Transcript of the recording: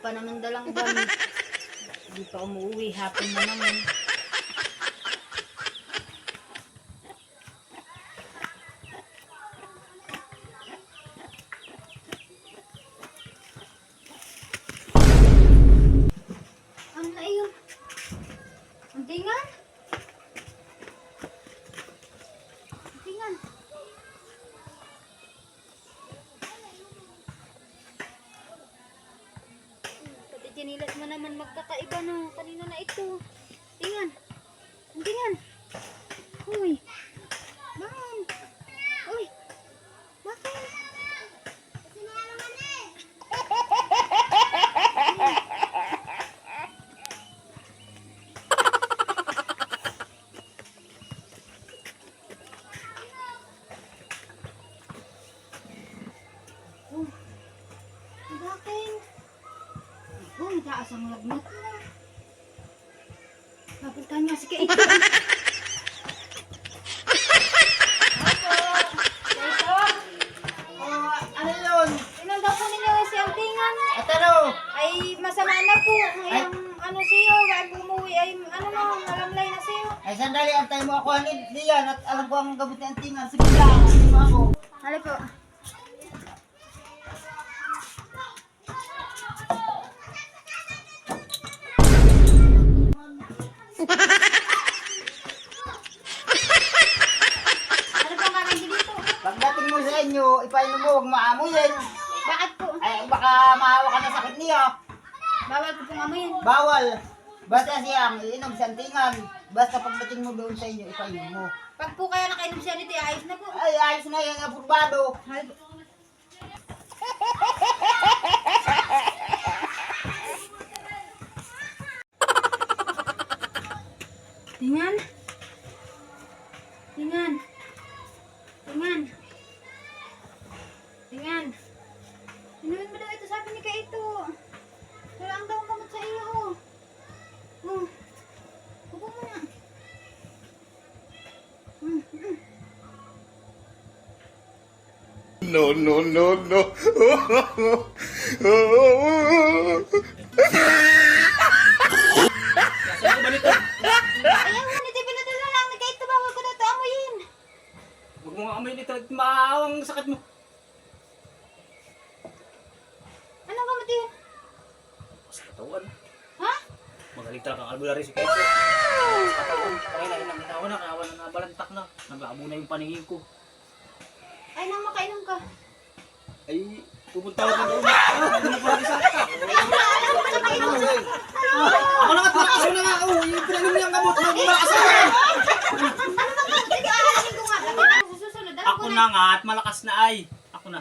pa naman dalang gamit. Hindi pa umuwi. Hapon na naman. Ano na yun? Ang tingan? Ang tingan? Pati chinilas mo naman magkakaiba na. Kanina na ito. Tingan. Ang tingan. Uy. Bakit? Uy. Bakit? Oh. Bakit? Uy, taas ang lagnat mo. Kapiltan niya si Kate. Ano yun? Inanda po ninyo si Altingan. At ano? Ay, masama na po. Ay, ano siyo, ay bumuwi, ay ano na, nalamlay na siyo. Ay sandali, antay mo ako anid diyan at alam ko ang gamit ng tingan. Sige lang, antay mo ako. Hali po. Ano po nga dito? Pagdating mo sa inyo, ipainom mo, huwag maamuyin. Bakit po? Ay baka maawa ka ng sakit niya. Bawal ko pong amoyin. Bawal. Basta siyang iinom sa tingan. Basta pagdating mo doon sa inyo, ipainom mo. Pag po kaya nakainom siya nito, ayos na po. Ay, ayos na yan, apurbado. Hali po. Tingan. Tingan. Tingan. Tingan. Inumin mo daw ito, sabi ni Kaito. Wala ang daw ang gamot sa iyo. Oh. Huwag mo na. No, no, no, no. Ayaw, hindi pinadala lang ni Kaito. Bawal ko na ito amoyin. Huwag mo nga amoy nito at maawang sakit mo. Anong gamot yun? Sa katawan. Ha? Magaling talaga ang albularyo si Keto. Sa katawan. Kaya na inaminawa na, kaya wala na balantak na. Nag-aabo na yung paningin ko. Ay, nang makainom ka. Ay, pupunta ko na doon. Hindi mo pala isa ka. Ako na nga, malakas na nga. Yung pinanong niyang gamot, malakas na nga. Sige, aalamin ko nga. Kapag ako sa susunod, Ako na nga at malakas na ay. Ako na.